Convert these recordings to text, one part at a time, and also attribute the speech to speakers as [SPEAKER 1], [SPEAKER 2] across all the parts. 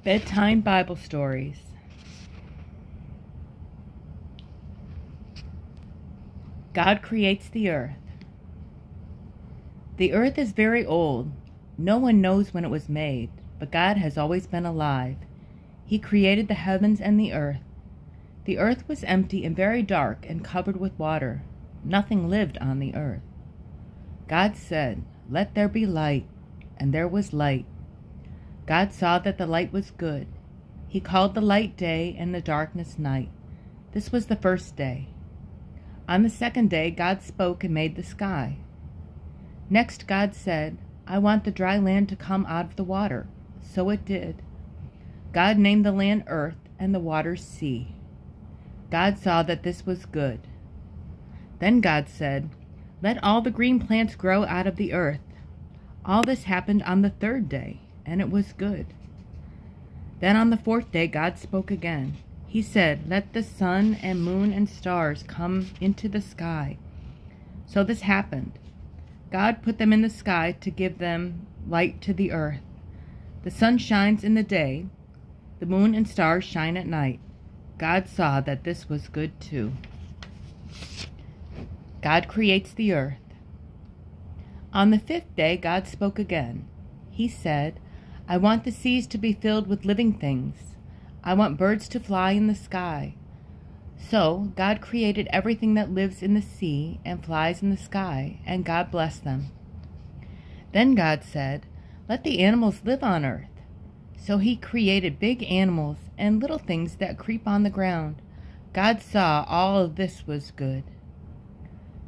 [SPEAKER 1] Bedtime Bible Stories. God creates the earth. The earth is very old. No one knows when it was made, but God has always been alive. He created the heavens and the earth. The earth was empty and very dark and covered with water. Nothing lived on the earth. God said, "Let there be light," and there was light. God saw that the light was good. He called the light day and the darkness night. This was the first day. On the second day, God spoke and made the sky. Next, God said, "I want the dry land to come out of the water." So it did. God named the land earth and the waters sea. God saw that this was good. Then God said, "Let all the green plants grow out of the earth." All this happened on the third day, and it was good. Then on the fourth day, God spoke again. He said, "Let the sun and moon and stars come into the sky." So this happened. God put them in the sky to give them light to the earth. The sun shines in the day, the moon and stars shine at night. God saw that this was good too. God creates the earth. On the fifth day, God spoke again. He said, "I want the seas to be filled with living things. I want birds to fly in the sky." So God created everything that lives in the sea and flies in the sky, and God blessed them. Then God said, "Let the animals live on earth." So he created big animals and little things that creep on the ground. God saw all of this was good.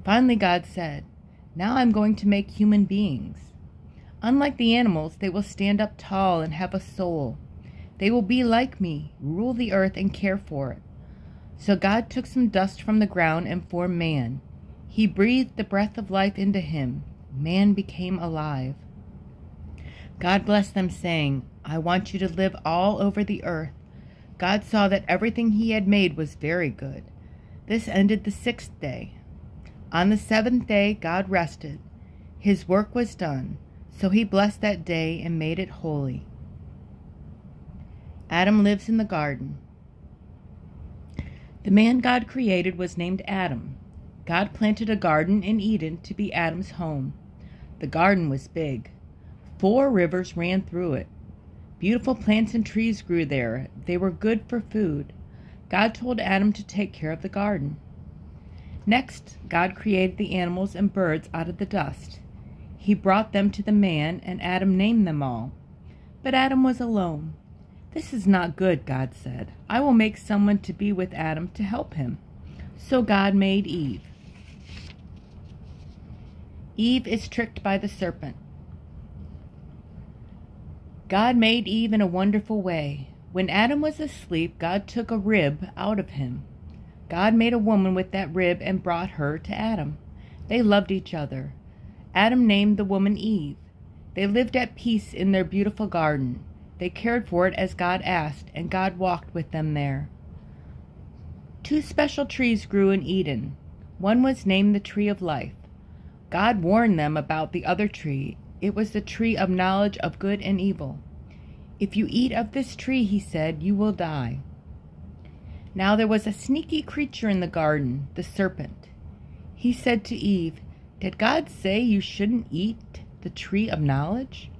[SPEAKER 1] Finally God said, "Now I'm going to make human beings. Unlike the animals, they will stand up tall and have a soul. They will be like me, rule the earth and care for it." So God took some dust from the ground and formed man. He breathed the breath of life into him. Man became alive. God blessed them, saying, "I want you to live all over the earth." God saw that everything he had made was very good. This ended the sixth day. On the seventh day, God rested. His work was done, so he blessed that day and made it holy. Adam lives in the garden. The man God created was named Adam. God planted a garden in Eden to be Adam's home. The garden was big. 4 rivers ran through it. Beautiful plants and trees grew there. They were good for food. God told Adam to take care of the garden. Next, God created the animals and birds out of the dust. He brought them to the man, and Adam named them all. But Adam was alone. "This is not good," God said. "I will make someone to be with Adam to help him." So God made Eve. Eve is tricked by the serpent. God made Eve in a wonderful way. When Adam was asleep, God took a rib out of him. God made a woman with that rib and brought her to Adam. They loved each other. Adam named the woman Eve. They lived at peace in their beautiful garden. They cared for it as God asked, and God walked with them there. 2 special trees grew in Eden. One was named the tree of life. God warned them about the other tree. It was the tree of knowledge of good and evil. "If you eat of this tree," he said, "you will die." Now there was a sneaky creature in the garden, the serpent. He said to Eve, "Did God say you shouldn't eat the tree of knowledge?"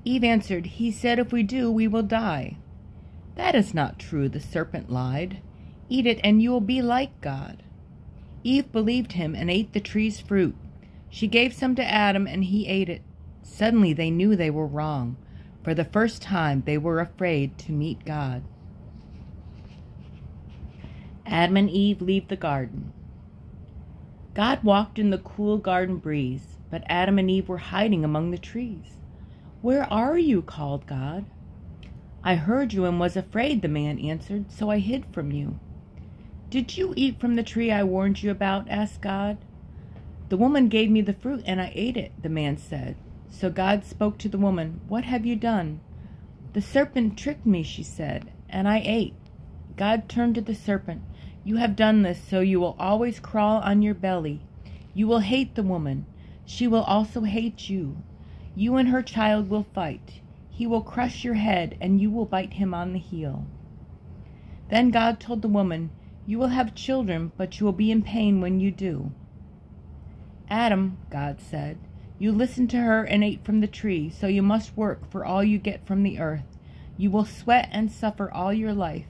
[SPEAKER 1] Eve answered, "He said if we do, we will die." "That is not true," the serpent lied. "Eat it and you will be like God." Eve believed him and ate the tree's fruit. She gave some to Adam and he ate it. Suddenly they knew they were wrong. For the first time they were afraid to meet God. Adam and Eve leave the garden. God walked in the cool garden breeze, but Adam and Eve were hiding among the trees. "Where are you?" called God. "I heard you and was afraid," the man answered, "so I hid from you." "Did you eat from the tree I warned you about?" asked God. "The woman gave me the fruit and I ate it," the man said. So God spoke to the woman, "What have you done?" "The serpent tricked me," she said, "and I ate." God turned to the serpent. "You have done this, so you will always crawl on your belly. You will hate the woman. She will also hate you. You and her child will fight. He will crush your head, and you will bite him on the heel." Then God told the woman, "You will have children, but you will be in pain when you do." "Adam," God said, "you listened to her and ate from the tree, so you must work for all you get from the earth. You will sweat and suffer all your life.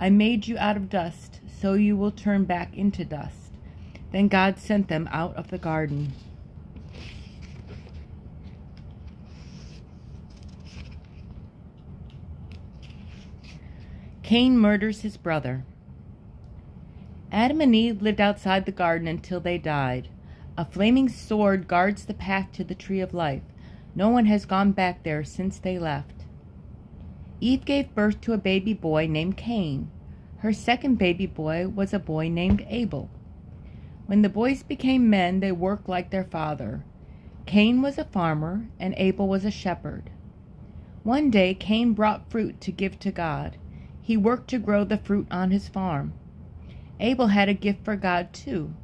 [SPEAKER 1] I made you out of dust, so you will turn back into dust." Then God sent them out of the garden. Cain murders his brother. Adam and Eve lived outside the garden until they died. A flaming sword guards the path to the tree of life. No one has gone back there since they left. Eve gave birth to a baby boy named Cain. Her second baby boy was a boy named Abel. When the boys became men, they worked like their father. Cain was a farmer, and Abel was a shepherd. One day, Cain brought fruit to give to God. He worked to grow the fruit on his farm. Abel had a gift for God, too.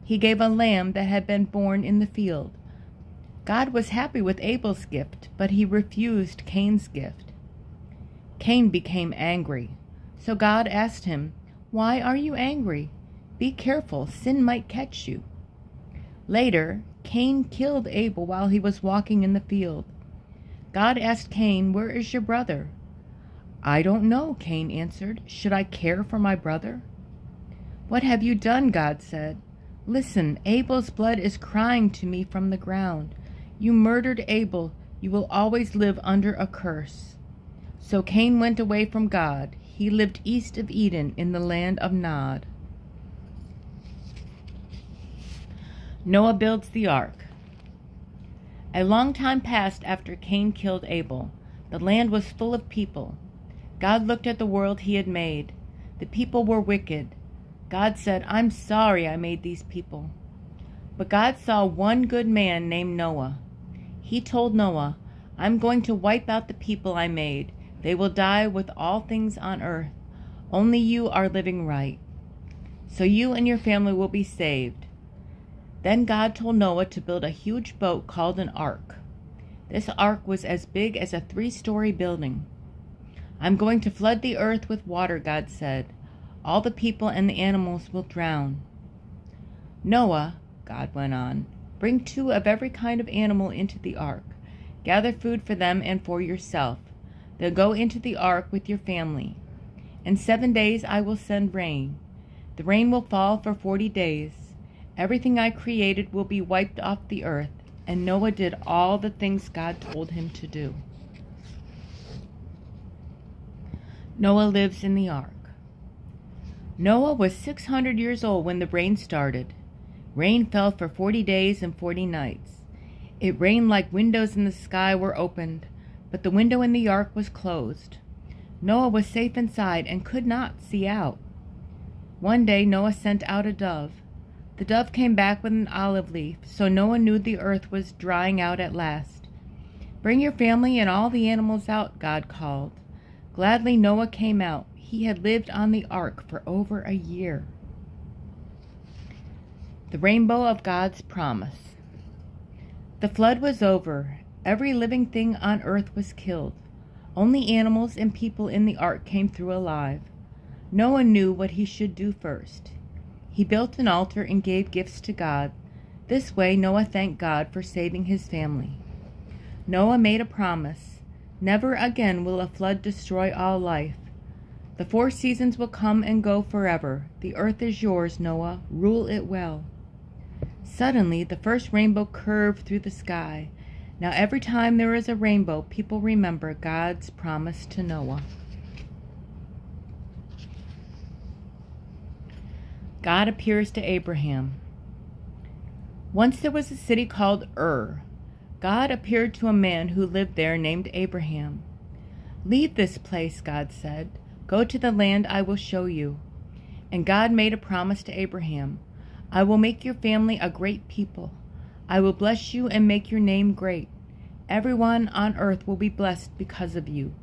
[SPEAKER 1] He gave a lamb that had been born in the field. God was happy with Abel's gift, but he refused Cain's gift. Cain became angry. So God asked him, "Why are you angry? Be careful, sin might catch you." Later, Cain killed Abel while he was walking in the field. God asked Cain, "Where is your brother?" "I don't know," Cain answered. "Should I care for my brother?" "What have you done?" God said. "Listen, Abel's blood is crying to me from the ground. You murdered Abel. You will always live under a curse." So Cain went away from God. He lived east of Eden in the land of Nod. Noah builds the ark. A long time passed after Cain killed Abel. The land was full of people. God looked at the world he had made. The people were wicked. God said, "I'm sorry I made these people." But God saw one good man named Noah. He told Noah, "I'm going to wipe out the people I made. They will die with all things on earth. Only you are living right. So you and your family will be saved." Then God told Noah to build a huge boat called an ark. This ark was as big as a 3-story building. "I'm going to flood the earth with water," God said. "All the people and the animals will drown." "Noah," God went on, "bring 2 of every kind of animal into the ark. Gather food for them and for yourself. Then go into the ark with your family. In 7 days I will send rain. The rain will fall for 40 days. Everything I created will be wiped off the earth." And Noah did all the things God told him to do. Noah lives in the ark. Noah was 600 years old when the rain started. Rain fell for 40 days and 40 nights. It rained like windows in the sky were opened, but the window in the ark was closed. Noah was safe inside and could not see out. One day Noah sent out a dove. The dove came back with an olive leaf, so Noah knew the earth was drying out at last. "Bring your family and all the animals out," God called. Gladly Noah came out. He had lived on the ark for over a year. The rainbow of God's promise. The flood was over. Every living thing on earth was killed. Only animals and people in the ark came through alive. Noah knew what he should do first. He built an altar and gave gifts to God. This way Noah thanked God for saving his family. Noah made a promise. Never again will a flood destroy all life. The 4 seasons will come and go forever. The earth is yours, Noah. Rule it well. Suddenly, the first rainbow curved through the sky. Now every time there is a rainbow, people remember God's promise to Noah. God appears to Abraham. Once there was a city called Ur. God appeared to a man who lived there named Abraham. "Leave this place," God said. "Go to the land I will show you." And God made a promise to Abraham. "I will make your family a great people. I will bless you and make your name great. Everyone on earth will be blessed because of you."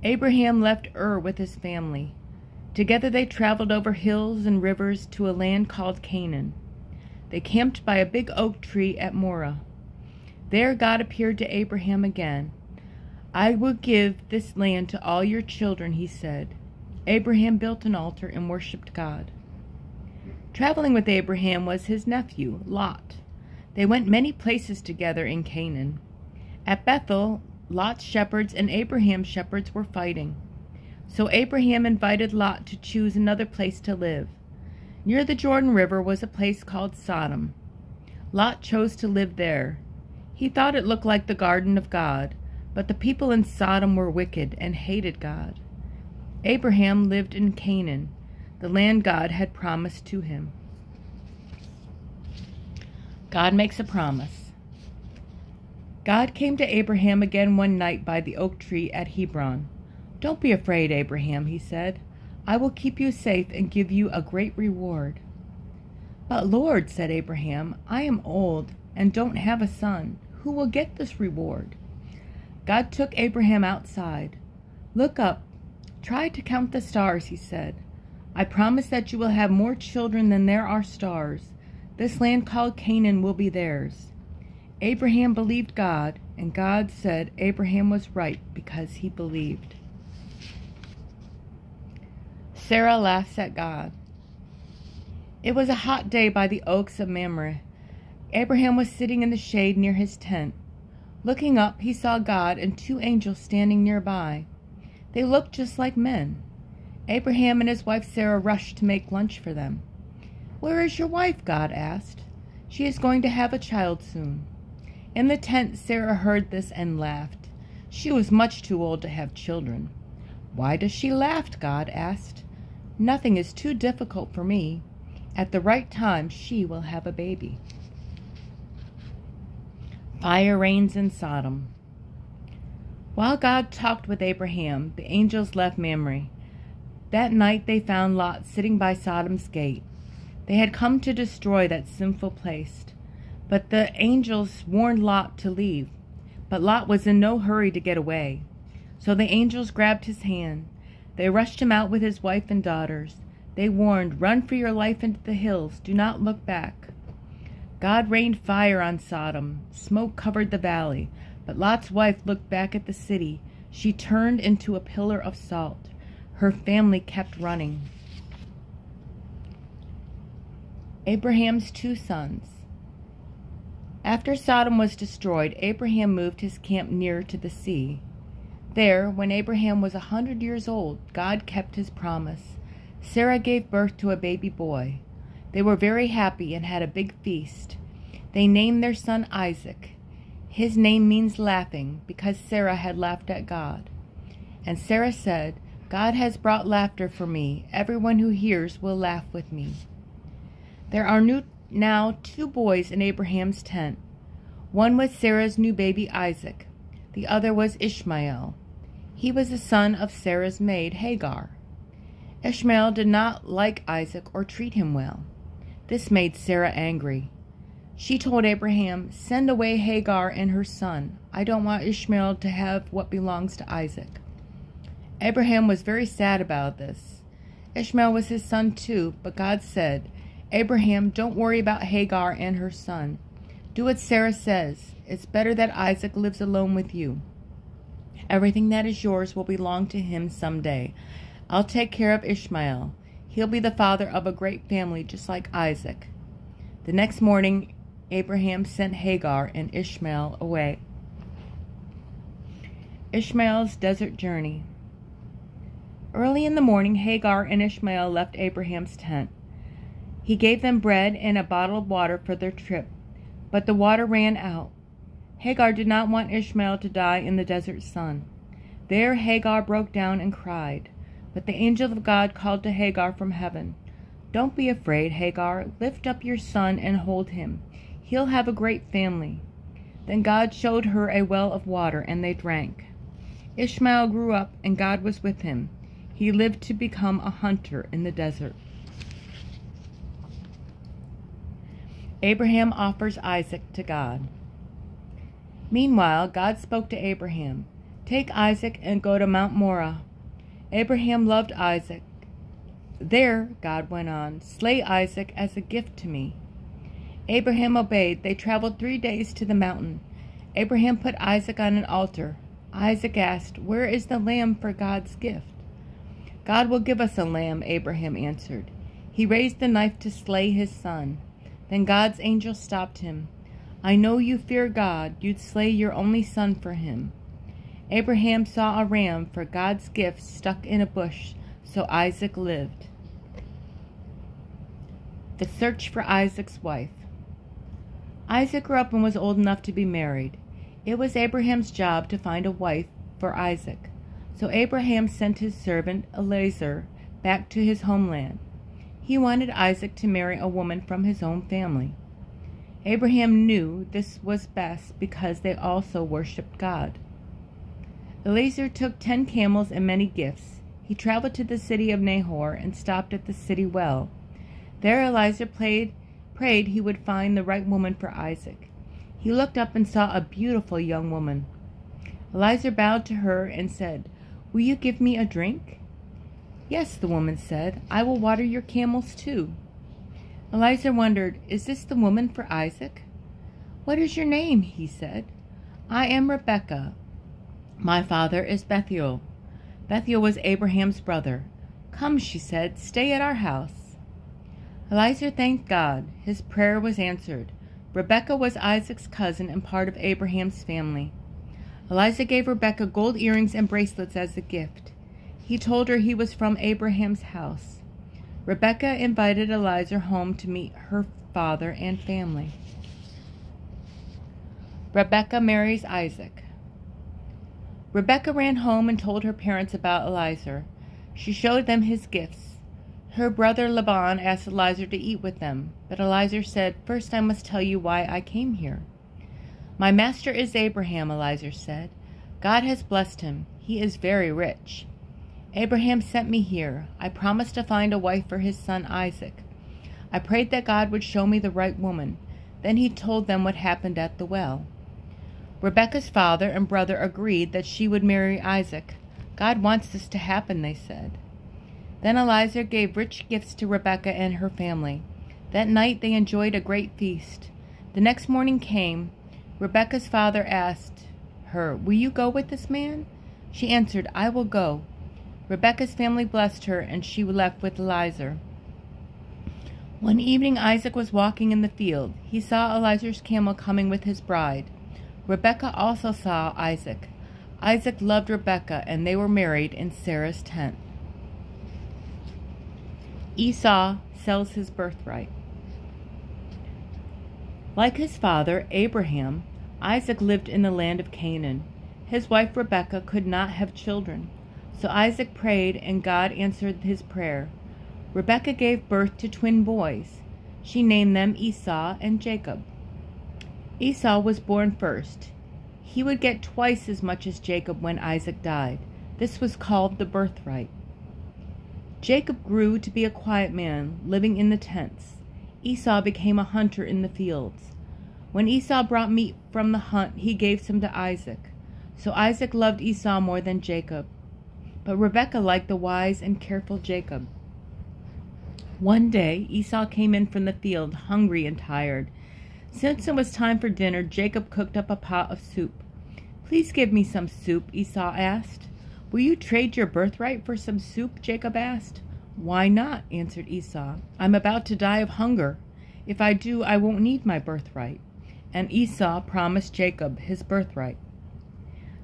[SPEAKER 1] Abraham left Ur with his family. Together they traveled over hills and rivers to a land called Canaan. They camped by a big oak tree at Moreh. There God appeared to Abraham again. I will give this land to all your children, he said. Abraham built an altar and worshipped God. Traveling with Abraham was his nephew, Lot. They went many places together in Canaan. At Bethel, Lot's shepherds and Abraham's shepherds were fighting. So Abraham invited Lot to choose another place to live. Near the Jordan River was a place called Sodom. Lot chose to live there. He thought it looked like the garden of God, but the people in Sodom were wicked and hated God. Abraham lived in Canaan, the land God had promised to him. God makes a promise. God came to Abraham again one night by the oak tree at Hebron. "Don't be afraid, Abraham," he said. "I will keep you safe and give you a great reward." "But Lord," said Abraham, "I am old and don't have a son. Who will get this reward?" God took Abraham outside. "Look up. Try to count the stars," he said. "I promise that you will have more children than there are stars. This land called Canaan will be theirs." Abraham believed God, and God said Abraham was right because he believed. Sarah laughs at God. It was a hot day by the oaks of Mamre. Abraham was sitting in the shade near his tent. Looking up, he saw God and two angels standing nearby. They looked just like men. Abraham and his wife Sarah rushed to make lunch for them. "Where is your wife?" God asked. "She is going to have a child soon." In the tent, Sarah heard this and laughed. She was much too old to have children. "Why does she laugh?" God asked. "Nothing is too difficult for me. At the right time, she will have a baby." Fire rains in Sodom. While God talked with Abraham, the angels left Mamre. That night they found Lot sitting by Sodom's gate. They had come to destroy that sinful place. But the angels warned Lot to leave. But Lot was in no hurry to get away. So the angels grabbed his hand. They rushed him out with his wife and daughters. They warned, "Run for your life into the hills. Do not look back." God rained fire on Sodom. Smoke covered the valley. But Lot's wife looked back at the city. She turned into a pillar of salt. Her family kept running. Abraham's two sons. After Sodom was destroyed, Abraham moved his camp near to the sea. There, when Abraham was 100 years old, God kept his promise. Sarah gave birth to a baby boy. They were very happy and had a big feast. They named their son Isaac. His name means laughing, because Sarah had laughed at God. And Sarah said, "God has brought laughter for me. Everyone who hears will laugh with me." There are now two boys in Abraham's tent. One was Sarah's new baby Isaac. The other was Ishmael. He was the son of Sarah's maid Hagar. Ishmael did not like Isaac or treat him well. This made Sarah angry. She told Abraham, "Send away Hagar and her son. I don't want Ishmael to have what belongs to Isaac." Abraham was very sad about this. Ishmael was his son too, but God said, "Abraham, don't worry about Hagar and her son. Do what Sarah says. It's better that Isaac lives alone with you. Everything that is yours will belong to him someday. I'll take care of Ishmael. He'll be the father of a great family just like Isaac." The next morning, Abraham sent Hagar and Ishmael away. Ishmael's desert journey. Early in the morning, Hagar and Ishmael left Abraham's tent. He gave them bread and a bottle of water for their trip, but the water ran out. Hagar did not want Ishmael to die in the desert sun. There Hagar broke down and cried. But the angel of God called to Hagar from heaven. "Don't be afraid, Hagar. Lift up your son and hold him. He'll have a great family." Then God showed her a well of water, and they drank. Ishmael grew up, and God was with him. He lived to become a hunter in the desert. Abraham offers Isaac to God. Meanwhile, God spoke to Abraham. "Take Isaac and go to Mount Moriah." Abraham loved Isaac. "There," God went on, "slay Isaac as a gift to me." Abraham obeyed. They traveled 3 days to the mountain. Abraham put Isaac on an altar. Isaac asked, "Where is the lamb for God's gift?" "God will give us a lamb," Abraham answered. He raised the knife to slay his son. Then God's angel stopped him. "I know you fear God. You'd slay your only son for him." Abraham saw a ram for God's gift stuck in a bush, so Isaac lived. The search for Isaac's wife. Isaac grew up and was old enough to be married. It was Abraham's job to find a wife for Isaac. So Abraham sent his servant Eliezer back to his homeland. He wanted Isaac to marry a woman from his own family. Abraham knew this was best because they also worshipped God. Eliezer took 10 camels and many gifts. He traveled to the city of Nahor and stopped at the city well. There Eliezer prayed he would find the right woman for Isaac. He looked up and saw a beautiful young woman. Eliezer bowed to her and said, "Will you give me a drink?" "Yes," the woman said. "I will water your camels too." Eliezer wondered, "Is this the woman for Isaac?" "What is your name?" he said. "I am Rebekah. My father is Bethuel." Bethuel was Abraham's brother. "Come," she said, "stay at our house." Eliezer thanked God. His prayer was answered. Rebekah was Isaac's cousin and part of Abraham's family. Eliezer gave Rebekah gold earrings and bracelets as a gift. He told her he was from Abraham's house. Rebekah invited Eliezer home to meet her father and family. Rebekah marries Isaac. Rebekah ran home and told her parents about Eliezer. She showed them his gifts. Her brother Laban asked Eliezer to eat with them, but Eliezer said, "First I must tell you why I came here." "My master is Abraham," Eliezer said. "God has blessed him. He is very rich. Abraham sent me here. I promised to find a wife for his son Isaac. I prayed that God would show me the right woman. Then he told them what happened at the well." Rebekah's father and brother agreed that she would marry Isaac. "God wants this to happen," they said. Then Eliezer gave rich gifts to Rebekah and her family. That night they enjoyed a great feast. The next morning came. Rebekah's father asked her, "Will you go with this man?" She answered, "I will go." Rebekah's family blessed her, and she left with Eliezer. One evening Isaac was walking in the field. He saw Eliezer's camel coming with his bride. Rebekah also saw Isaac. Isaac loved Rebekah, and they were married in Sarah's tent. Esau sells his birthright. Like his father, Abraham, Isaac lived in the land of Canaan. His wife Rebekah could not have children, so Isaac prayed, and God answered his prayer. Rebekah gave birth to twin boys. She named them Esau and Jacob. Esau was born first. He would get twice as much as Jacob when Isaac died. This was called the birthright. Jacob grew to be a quiet man, living in the tents. Esau became a hunter in the fields. When Esau brought meat from the hunt, he gave some to Isaac. So Isaac loved Esau more than Jacob. But Rebekah liked the wise and careful Jacob. One day, Esau came in from the field, hungry and tired. Since it was time for dinner, Jacob cooked up a pot of soup. "Please give me some soup," Esau asked. "Will you trade your birthright for some soup?" Jacob asked. "Why not?" answered Esau. "I'm about to die of hunger. If I do, I won't need my birthright." And Esau promised Jacob his birthright.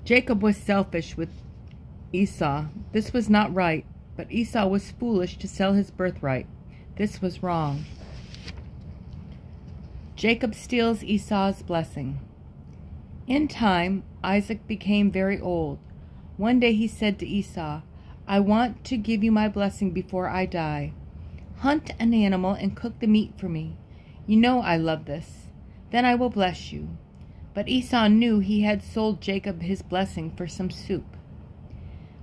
[SPEAKER 1] Jacob was selfish with Esau. This was not right, but Esau was foolish to sell his birthright. This was wrong. Jacob steals Esau's blessing. In time, Isaac became very old. One day he said to Esau, "I want to give you my blessing before I die. Hunt an animal and cook the meat for me. You know I love this. Then I will bless you." But Esau knew he had sold Jacob his blessing for some soup.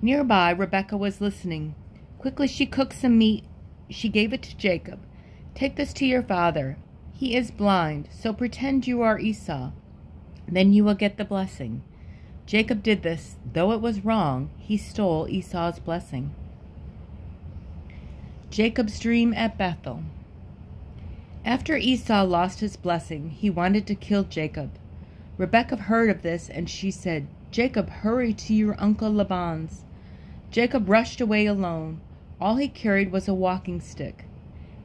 [SPEAKER 1] Nearby, Rebekah was listening. Quickly she cooked some meat. She gave it to Jacob. "Take this to your father. He is blind, so pretend you are Esau. Then you will get the blessing." Jacob did this. Though it was wrong, he stole Esau's blessing. Jacob's dream at Bethel. After Esau lost his blessing, he wanted to kill Jacob. Rebekah heard of this, and she said, Jacob, hurry to your uncle Laban's." Jacob rushed away alone. All he carried was a walking stick.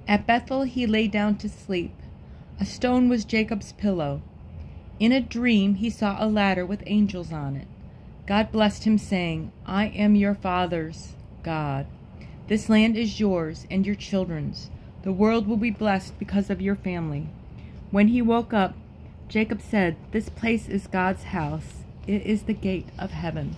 [SPEAKER 1] At Bethel he lay down to sleep. A stone was Jacob's pillow. In a dream he saw a ladder with angels on it. God blessed him, saying, "I am your father's God. This land is yours and your children's. The world will be blessed because of your family." When he woke up, Jacob said, "This place is God's house. It is the gate of heaven."